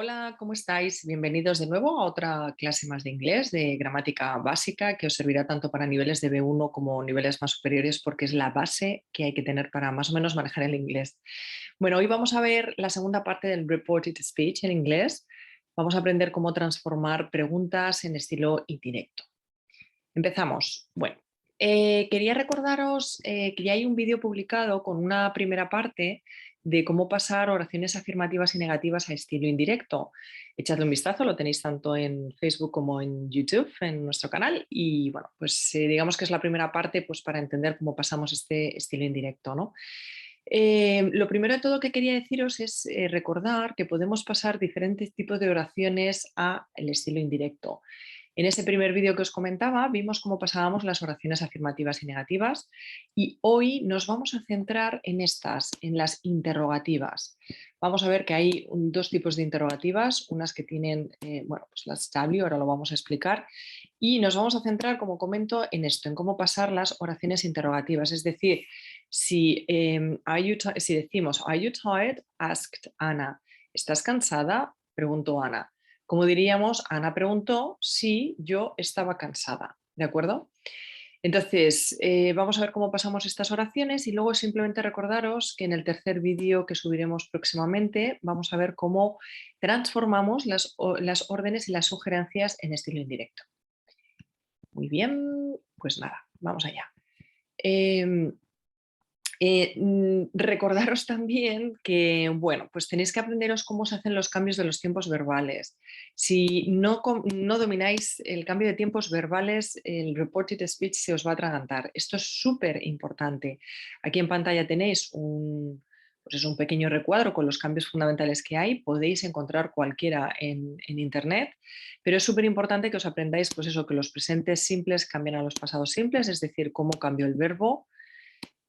Hola, ¿cómo estáis? Bienvenidos de nuevo a otra clase más de inglés, de gramática básica, que os servirá tanto para niveles de B1 como niveles más superiores, porque es la base que hay que tener para más o menos manejar el inglés. Bueno, hoy vamos a ver la segunda parte del reported speech en inglés. Vamos a aprender cómo transformar preguntas en estilo indirecto. Empezamos. Bueno, quería recordaros que ya hay un vídeo publicado con una primera parte de cómo pasar oraciones afirmativas y negativas a estilo indirecto. Echadle un vistazo, lo tenéis tanto en Facebook como en YouTube, en nuestro canal. Y bueno, pues digamos que es la primera parte pues, para entender cómo pasamos este estilo indirecto, ¿no? Lo primero de todo que quería deciros es recordar que podemos pasar diferentes tipos de oraciones al estilo indirecto. En ese primer vídeo que os comentaba vimos cómo pasábamos las oraciones afirmativas y negativas y hoy nos vamos a centrar en estas, en las interrogativas. Vamos a ver que hay dos tipos de interrogativas, unas que tienen, bueno, pues las W, ahora lo vamos a explicar, y nos vamos a centrar, como comento, en esto, en cómo pasar las oraciones interrogativas, es decir, si, si decimos, ¿Are you tired? Asked Anna. ¿Estás cansada? Preguntó Ana. Como diríamos, Ana preguntó si yo estaba cansada, ¿de acuerdo? Entonces, vamos a ver cómo pasamos estas oraciones y luego simplemente recordaros que en el tercer vídeo que subiremos próximamente vamos a ver cómo transformamos las órdenes y las sugerencias en estilo indirecto. Muy bien, pues nada, vamos allá. Recordaros también que, bueno, pues tenéis que aprenderos cómo se hacen los cambios de los tiempos verbales. Si no domináis el cambio de tiempos verbales, el reported speech se os va a atragantar. Esto es súper importante. Aquí en pantalla tenéis pues es un pequeño recuadro con los cambios fundamentales que hay. Podéis encontrar cualquiera en Internet, pero es súper importante que os aprendáis pues eso, que los presentes simples cambian a los pasados simples, es decir, cómo cambió el verbo,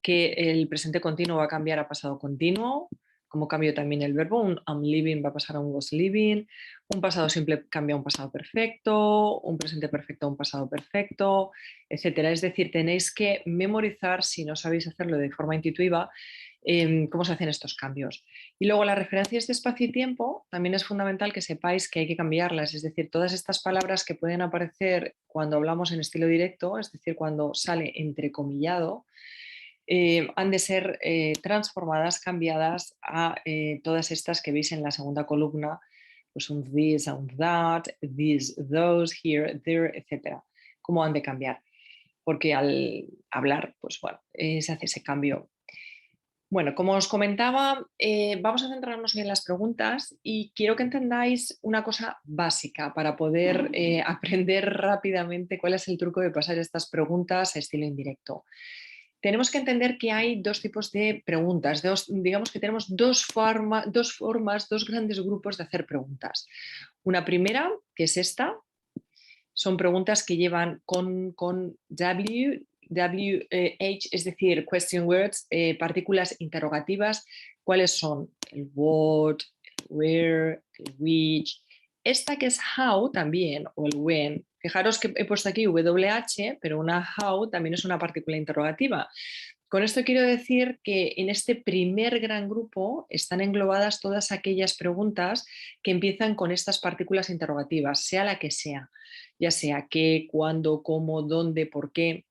que el presente continuo va a cambiar a pasado continuo, como cambio también el verbo, un I'm living va a pasar a un was living, un pasado simple cambia a un pasado perfecto, un presente perfecto a un pasado perfecto, etcétera. Es decir, tenéis que memorizar, si no sabéis hacerlo de forma intuitiva, cómo se hacen estos cambios. Y luego las referencias de espacio y tiempo, también es fundamental que sepáis que hay que cambiarlas, es decir, todas estas palabras que pueden aparecer cuando hablamos en estilo directo, es decir, cuando sale entrecomillado, han de ser transformadas, cambiadas a todas estas que veis en la segunda columna, pues un this, un that, this, those, here, there, etc. ¿Cómo han de cambiar? Porque al hablar, pues bueno, se hace ese cambio. Bueno, como os comentaba, vamos a centrarnos en las preguntas y quiero que entendáis una cosa básica para poder aprender rápidamente cuál es el truco de pasar estas preguntas a estilo indirecto. Tenemos que entender que hay dos tipos de preguntas, digamos que tenemos dos formas, dos grandes grupos de hacer preguntas. Una primera, que es esta, son preguntas que llevan con H, es decir, question words, partículas interrogativas. ¿Cuáles son? El what, el where, el which. Esta que es how también, o el when. Fijaros que he puesto aquí WH, pero una how también es una partícula interrogativa. Con esto quiero decir que en este primer gran grupo están englobadas todas aquellas preguntas que empiezan con estas partículas interrogativas, sea la que sea, ya sea qué, cuándo, cómo, dónde, por qué,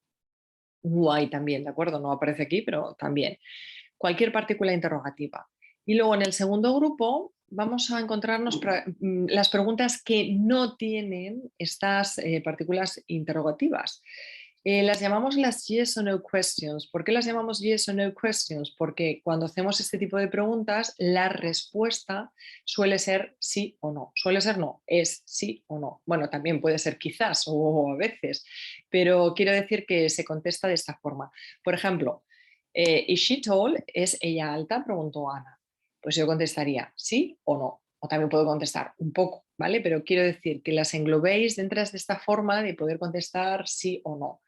why también, ¿de acuerdo? No aparece aquí, pero también. Cualquier partícula interrogativa. Y luego en el segundo grupo vamos a encontrarnos las preguntas que no tienen estas partículas interrogativas. Las llamamos las yes or no questions. ¿Por qué las llamamos yes or no questions? Porque cuando hacemos este tipo de preguntas, la respuesta suele ser sí o no. Suele ser no, es sí o no. Bueno, también puede ser quizás o a veces, pero quiero decir que se contesta de esta forma. Por ejemplo, ¿is she tall? ¿Es ella alta? Preguntó Ana. Pues yo contestaría sí o no. O también puedo contestar un poco, ¿vale? Pero quiero decir que las englobéis dentro de esta forma de poder contestar sí o no.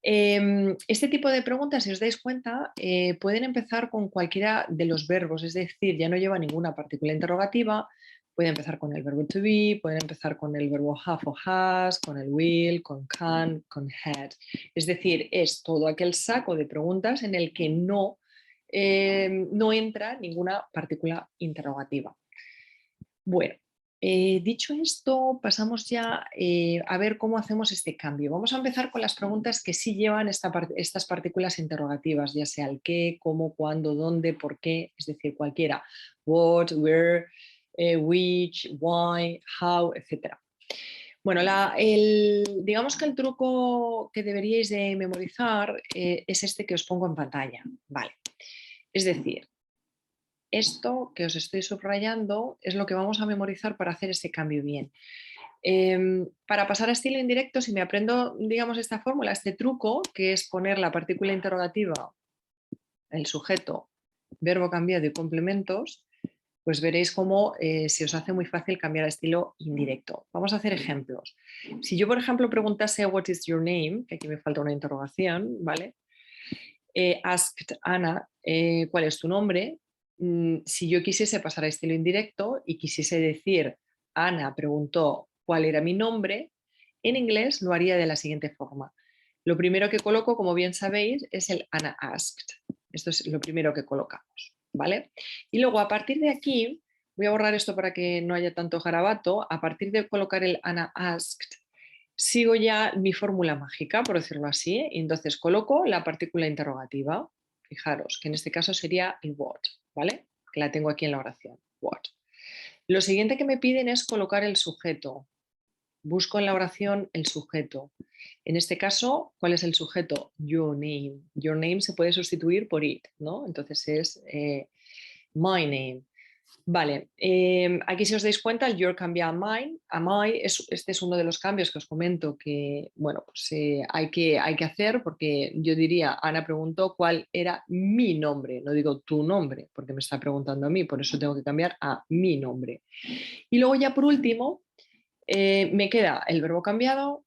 Este tipo de preguntas, si os dais cuenta, pueden empezar con cualquiera de los verbos, es decir, ya no lleva ninguna partícula interrogativa, puede empezar con el verbo to be, pueden empezar con el verbo have o has, con el will, con can, con had. Es decir, es todo aquel saco de preguntas en el que no entra ninguna partícula interrogativa. Bueno, Dicho esto, pasamos ya a ver cómo hacemos este cambio. Vamos a empezar con las preguntas que sí llevan estas partículas interrogativas, ya sea el qué, cómo, cuándo, dónde, por qué, es decir, cualquiera. What, where, which, why, how, etc. Bueno, digamos que el truco que deberíais de memorizar es este que os pongo en pantalla. Vale. Es decir, esto que os estoy subrayando es lo que vamos a memorizar para hacer este cambio bien. Para pasar a estilo indirecto, si me aprendo, digamos, esta fórmula, este truco, que es poner la partícula interrogativa, el sujeto, verbo cambiado y complementos, pues veréis cómo se os hace muy fácil cambiar a estilo indirecto. Vamos a hacer ejemplos. Si yo, por ejemplo, preguntase what is your name, que aquí me falta una interrogación, ¿vale? Asked Ana, ¿cuál es tu nombre? Si yo quisiese pasar a estilo indirecto y quisiese decir, Ana preguntó cuál era mi nombre, en inglés lo haría de la siguiente forma. Lo primero que coloco, como bien sabéis, es el Ana asked. Esto es lo primero que colocamos, ¿vale? Y luego a partir de aquí, voy a borrar esto para que no haya tanto garabato, a partir de colocar el Ana asked, sigo ya mi fórmula mágica, por decirlo así, y entonces coloco la partícula interrogativa. Fijaros que en este caso sería el what, ¿vale? Que la tengo aquí en la oración, what. Lo siguiente que me piden es colocar el sujeto. Busco en la oración el sujeto. En este caso, ¿cuál es el sujeto? Your name. Your name se puede sustituir por it, ¿no? Entonces es my name. Vale, aquí si os dais cuenta, el your cambia a mine, a my, este es uno de los cambios que os comento que, bueno, pues hay que hacer porque yo diría, Ana preguntó cuál era mi nombre, no digo tu nombre, porque me está preguntando a mí, por eso tengo que cambiar a mi nombre. Y luego ya por último, me queda el verbo cambiado.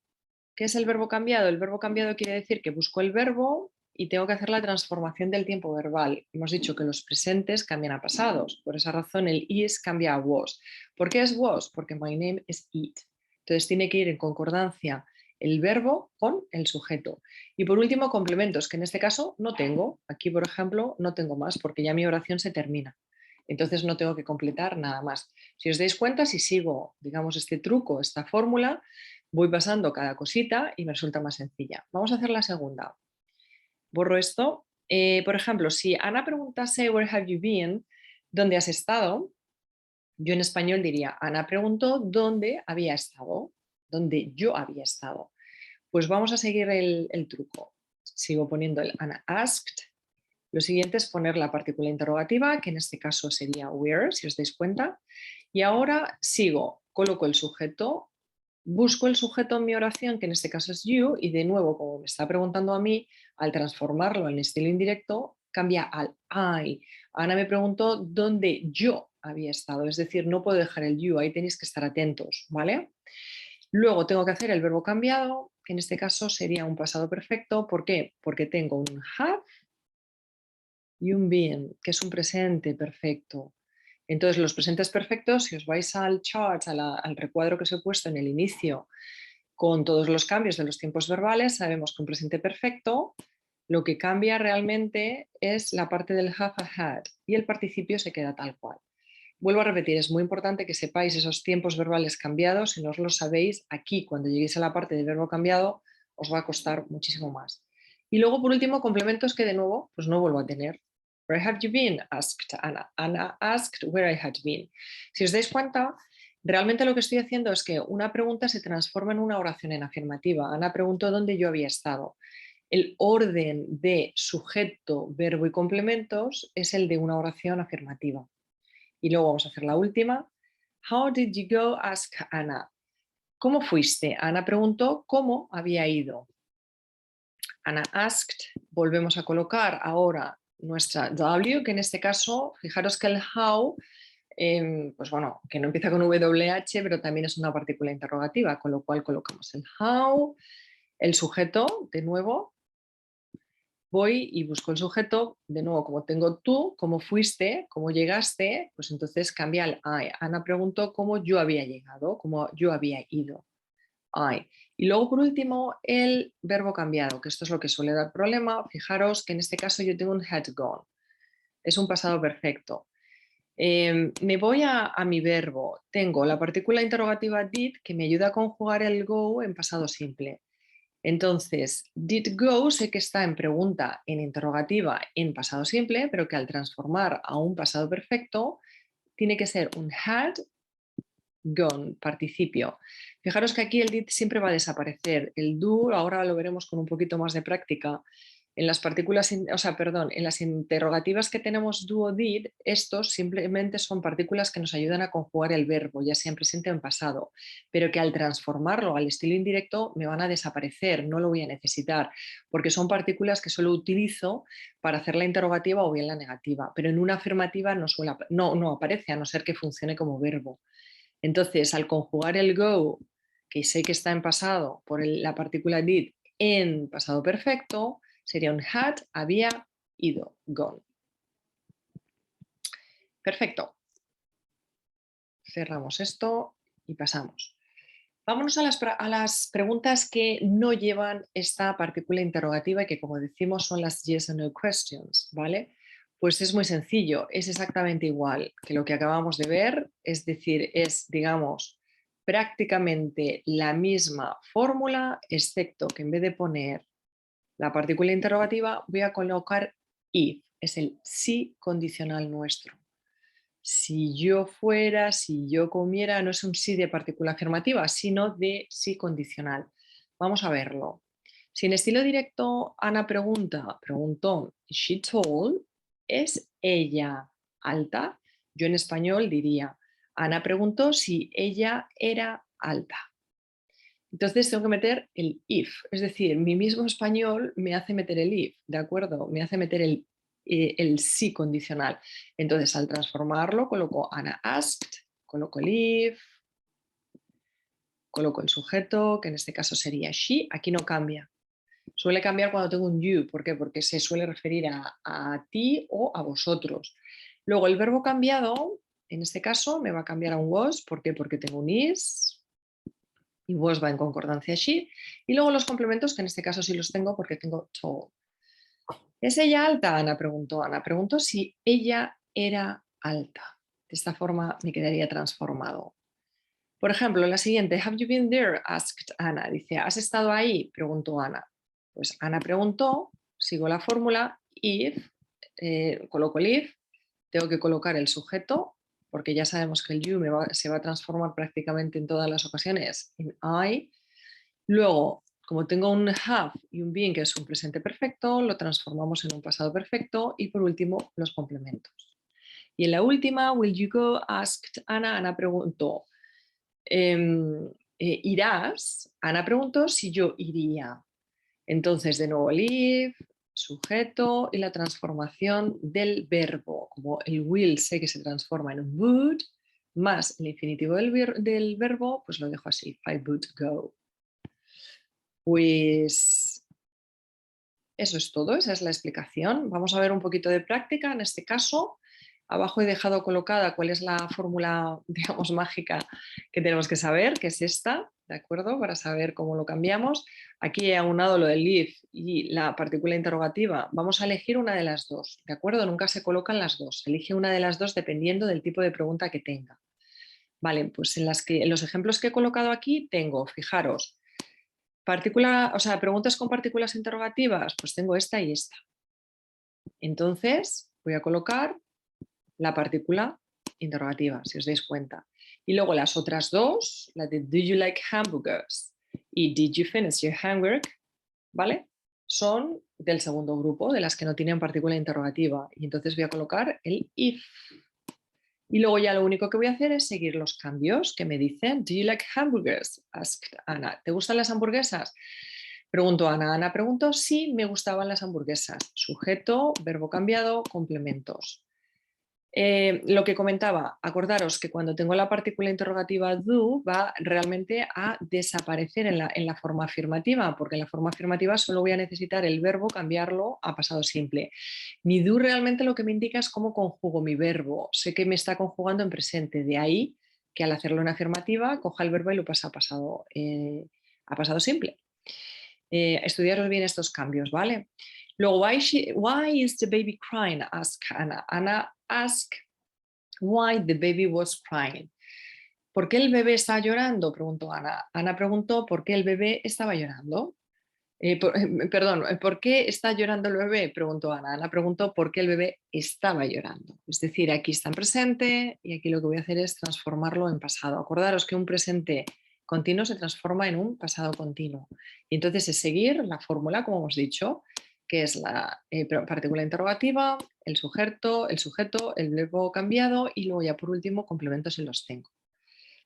¿Qué es el verbo cambiado? El verbo cambiado quiere decir que busco el verbo y tengo que hacer la transformación del tiempo verbal. Hemos dicho que los presentes cambian a pasados. Por esa razón el is cambia a was. ¿Por qué es was? Porque my name is it. Entonces tiene que ir en concordancia el verbo con el sujeto. Y por último, complementos, que en este caso no tengo. Aquí, por ejemplo, no tengo más porque ya mi oración se termina. Entonces no tengo que completar nada más. Si os dais cuenta, si sigo, digamos, este truco, esta fórmula, voy pasando cada cosita y me resulta más sencilla. Vamos a hacer la segunda. Borro esto. Por ejemplo, si Ana preguntase Where have you been? ¿Dónde has estado? Yo en español diría, Ana preguntó dónde había estado, dónde yo había estado. Pues vamos a seguir el truco. Sigo poniendo el Ana asked. Lo siguiente es poner la partícula interrogativa, que en este caso sería where, si os dais cuenta. Y ahora sigo, coloco el sujeto, busco el sujeto en mi oración, que en este caso es you, y de nuevo, como me está preguntando a mí, al transformarlo en estilo indirecto, cambia al I. Ana me preguntó dónde yo había estado, es decir, no puedo dejar el you, ahí tenéis que estar atentos, ¿vale? Luego tengo que hacer el verbo cambiado, que en este caso sería un pasado perfecto. ¿Por qué? Porque tengo un have y un been, que es un presente perfecto. Entonces, los presentes perfectos, si os vais al chart, al recuadro que os he puesto en el inicio, con todos los cambios de los tiempos verbales, sabemos que un presente perfecto lo que cambia realmente es la parte del have a had y el participio se queda tal cual. Vuelvo a repetir, es muy importante que sepáis esos tiempos verbales cambiados. Si no os lo sabéis, aquí cuando lleguéis a la parte del verbo cambiado os va a costar muchísimo más. Y luego, por último, complementos que de nuevo pues no vuelvo a tener. Where have you been? Asked Anna. Anna asked where I had been. Si os dais cuenta, realmente lo que estoy haciendo es que una pregunta se transforma en una oración en afirmativa. Ana preguntó dónde yo había estado. El orden de sujeto, verbo y complementos es el de una oración afirmativa. Y luego vamos a hacer la última. How did you go? Ask Anna. ¿Cómo fuiste? Ana preguntó cómo había ido. Anna asked. Volvemos a colocar ahora nuestra W, que en este caso, fijaros que el how, pues bueno, que no empieza con WH, pero también es una partícula interrogativa, con lo cual colocamos el how, el sujeto, de nuevo, voy y busco el sujeto, de nuevo, como tengo tú, cómo fuiste, cómo llegaste, pues entonces cambia el I. Ana preguntó cómo yo había llegado, cómo yo había ido. I. Y luego, por último, el verbo cambiado, que esto es lo que suele dar problema. Fijaros que en este caso yo tengo un had gone. Es un pasado perfecto. Me voy a mi verbo. Tengo la partícula interrogativa did que me ayuda a conjugar el go en pasado simple. Entonces, did go sé que está en pregunta, en interrogativa, en pasado simple, pero que al transformar a un pasado perfecto tiene que ser un had gone, participio. Fijaros que aquí el did siempre va a desaparecer. El do, ahora lo veremos con un poquito más de práctica. En las partículas, o sea, perdón, en las interrogativas que tenemos do o did, estos simplemente son partículas que nos ayudan a conjugar el verbo, ya sea en presente o en pasado, pero que al transformarlo al estilo indirecto me van a desaparecer, no lo voy a necesitar, porque son partículas que solo utilizo para hacer la interrogativa o bien la negativa, pero en una afirmativa no aparece, a no ser que funcione como verbo. Entonces, al conjugar el go, que sé que está en pasado, por la partícula did en pasado perfecto, sería un had, había ido, gone. Perfecto. Cerramos esto y pasamos. Vámonos a las preguntas que no llevan esta partícula interrogativa y que, como decimos, son las yes or no questions, ¿vale? Pues es muy sencillo, es exactamente igual que lo que acabamos de ver, es decir, es, digamos, prácticamente la misma fórmula, excepto que en vez de poner la partícula interrogativa voy a colocar if, es el sí condicional nuestro. Si yo fuera, si yo comiera, no es un sí de partícula afirmativa, sino de sí condicional. Vamos a verlo. Si en estilo directo Ana preguntó, she told, ¿es ella alta? Yo en español diría, Ana preguntó si ella era alta. Entonces tengo que meter el if, es decir, mi mismo español me hace meter el if, ¿de acuerdo? Me hace meter el sí condicional. Entonces al transformarlo coloco Anna asked, coloco el if, coloco el sujeto, que en este caso sería she, aquí no cambia. Suele cambiar cuando tengo un you, ¿por qué? Porque se suele referir a ti o a vosotros. Luego el verbo cambiado, en este caso me va a cambiar a un was, ¿por qué? Porque tengo un is, y was va en concordancia she, y luego los complementos, que en este caso sí los tengo porque tengo told. ¿Es ella alta? Ana preguntó. Ana preguntó si ella era alta. De esta forma me quedaría transformado. Por ejemplo, la siguiente, have you been there? Asked Ana. Dice, ¿has estado ahí? Preguntó Ana. Pues Ana preguntó, sigo la fórmula, if, coloco el if, tengo que colocar el sujeto, porque ya sabemos que el you se va a transformar prácticamente en todas las ocasiones en I. Luego, como tengo un have y un been que es un presente perfecto, lo transformamos en un pasado perfecto y por último los complementos. Y en la última, will you go? Asked Ana. Ana preguntó, ¿irás? Ana preguntó si yo iría. Entonces, de nuevo, live, sujeto y la transformación del verbo. Como el will sé que se transforma en would, más el infinitivo del verbo, pues lo dejo así, I would go. Pues eso es todo, esa es la explicación. Vamos a ver un poquito de práctica en este caso. Abajo he dejado colocada cuál es la fórmula, digamos, mágica que tenemos que saber, que es esta, ¿de acuerdo? Para saber cómo lo cambiamos. Aquí he aunado lo del if y la partícula interrogativa. Vamos a elegir una de las dos, ¿de acuerdo? Nunca se colocan las dos. Elige una de las dos dependiendo del tipo de pregunta que tenga. Vale, pues en los ejemplos que he colocado aquí tengo, fijaros, preguntas con partículas interrogativas, pues tengo esta y esta. Entonces voy a colocar la partícula interrogativa, si os dais cuenta. Y luego las otras dos, la de do you like hamburgers y did you finish your homework, ¿vale? Son del segundo grupo, de las que no tienen partícula interrogativa. Y entonces voy a colocar el if. Y luego ya lo único que voy a hacer es seguir los cambios que me dicen, do you like hamburgers? Asked Ana. ¿Te gustan las hamburguesas? Preguntó Ana. Ana preguntó si me gustaban las hamburguesas. Sujeto, verbo cambiado, complementos. Lo que comentaba, acordaros que cuando tengo la partícula interrogativa do va realmente a desaparecer en la forma afirmativa, porque en la forma afirmativa solo voy a necesitar el verbo cambiarlo a pasado simple. Mi do realmente lo que me indica es cómo conjugo mi verbo. Sé que me está conjugando en presente, de ahí que al hacerlo en afirmativa coja el verbo y lo pasa a pasado simple. Estudiaros bien estos cambios, ¿vale? Luego, why is the baby crying? Ask Anna. Anna ask Why the baby was crying. ¿Por qué el bebé está llorando? Preguntó Ana. Ana preguntó por qué el bebé estaba llorando. Perdón, ¿por qué está llorando el bebé? Preguntó Ana. Ana preguntó por qué el bebé estaba llorando. Es decir, aquí está en presente y aquí lo que voy a hacer es transformarlo en pasado. Acordaros que un presente continuo se transforma en un pasado continuo. Y entonces es seguir la fórmula, como hemos dicho, que es la partícula interrogativa, el sujeto, el verbo cambiado y luego ya por último complementos si los tengo.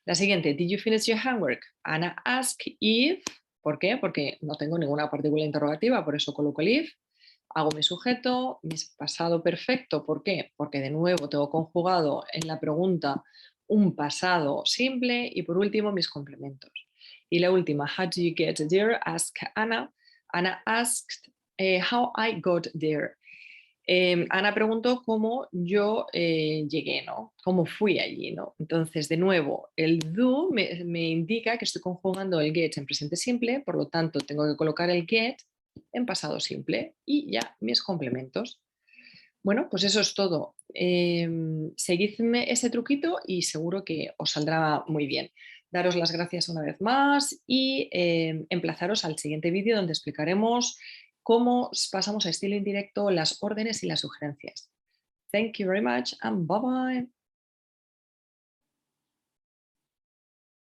La siguiente, did you finish your homework? Anna asked if, ¿por qué? Porque no tengo ninguna partícula interrogativa, por eso coloco el if. Hago mi sujeto, mi pasado perfecto, ¿por qué? Porque de nuevo tengo conjugado en la pregunta un pasado simple y por último mis complementos. Y la última, how do you get there? Ask Anna. Anna asked how I got there. Ana preguntó cómo yo llegué, ¿no? Cómo fui allí, ¿no? Entonces, de nuevo, el do me indica que estoy conjugando el get en presente simple, por lo tanto, tengo que colocar el get en pasado simple y ya mis complementos. Bueno, pues eso es todo. Seguidme ese truquito y seguro que os saldrá muy bien. Daros las gracias una vez más y emplazaros al siguiente vídeo donde explicaremos cómo pasamos a estilo indirecto las órdenes y las sugerencias. Thank you very much and bye bye.